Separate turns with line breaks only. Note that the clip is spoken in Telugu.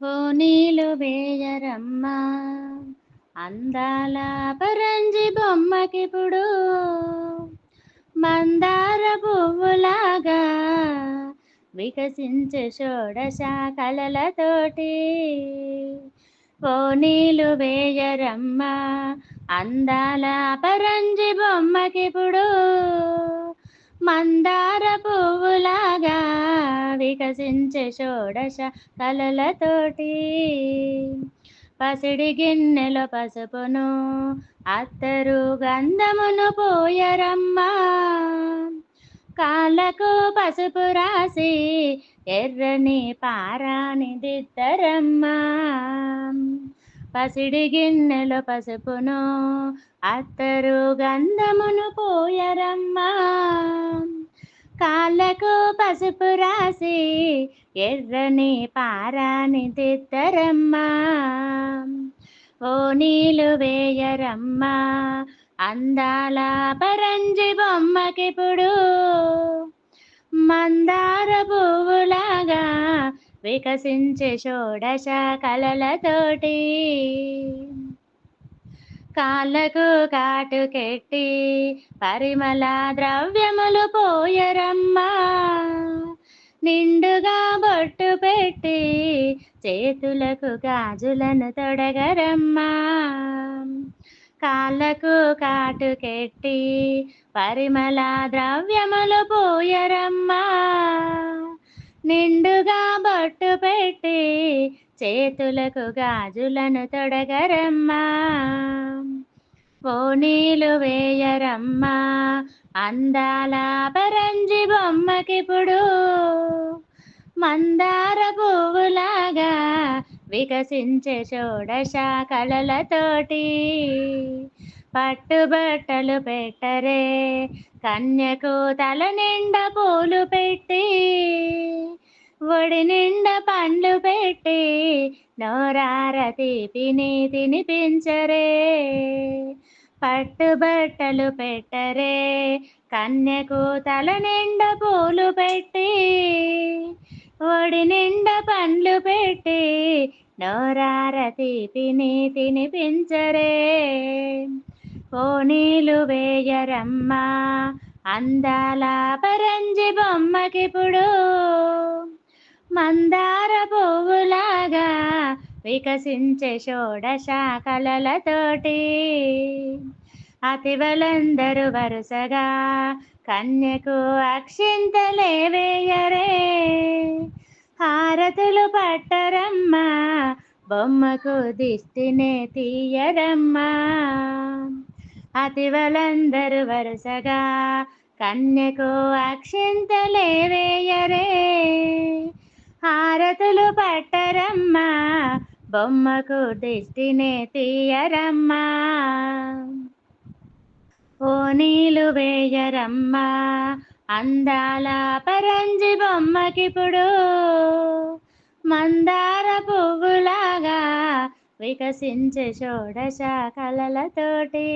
ఓనీలు వేయరమ్మా అందాల పరంజి బొమ్మకిప్పుడు మందార పువ్వులాగా వికసించే షోడశ కళలతోటి. ఓనీలు వేయరమ్మా అందాల పరంజి బొమ్మకిప్పుడు మందార పువ్వులాగా వికసించే షోడశ కళలతోటి. పసిడి గిన్నెలో పసుపును అత్తరు గంధమును పోయరమ్మా కాళ్ళకు పసుపు రాసి ఎర్రని పారాని దిద్దరమ్మా. పసిడి గిన్నెలో పసుపును అత్తరు గంధమును పోయరమ్మా కాళ్ళకు పసుపు రాసి ఎర్రని పారాని దిద్దరమ్మా. ఓనీలు వేయరమ్మా అందాల పరంజి బొమ్మకిప్పుడు మందార పువ్వులాగా వికసించే షోడశ కళలతోటి. కాళ్ళకు కాటుకెట్టి పరిమళ ద్రవ్యములు పోయరమ్మా నిండుగా బొట్టు పెట్టి చేతులకు గాజులను తొడగరమ్మా. కాళ్ళకు కాటుకెట్టి పరిమళ ద్రవ్యములు పోయరమ్మా నిండుగా బొట్టు పెట్టి చేతులకు గాజులను తొడగరమ్మా. ఓనీలు వేయరమ్మా అందాల పరంజి బొమ్మకిప్పుడు మందార పువ్వులాగా వికసించే షోడశ కళలతోటి. పట్టుబట్టలు పెట్టరే కన్యకు తల నిండా పూలు పెట్టి ఒడి నిండా పండ్లు పెట్టి నోరార తీపిని తినిపించరే. పట్టుబట్టలు పెట్టరే కన్యకు తల నిండా పూలు పెట్టి ఒడి నిండా పండ్లు పెట్టి నోరార తీపిని తినిపించరే. ఓనీలు వేయరమ్మా అందాల పరంజి బొమ్మకిప్పుడు మందార పువ్వులాగా వికసించే షోడశ కళలతోటి. అతివలందరూ వరుసగా కన్యకు అక్షింతలే వేయరే హారతులు పట్టరమ్మా బొమ్మకు దిష్టినే తీయరమ్మా. అతివలందరూ వరుసగా కన్యకు అక్షింతలే వేయరే హారతులు పట్టరమ్మా బొమ్మకు దిష్టినే తీయరమ్మా. ఓనీలు వేయరమ్మా అందాల పరంజి బొమ్మకిప్పుడు మందార పువ్వులాగా వికసించే షోడశ కళలతోటి.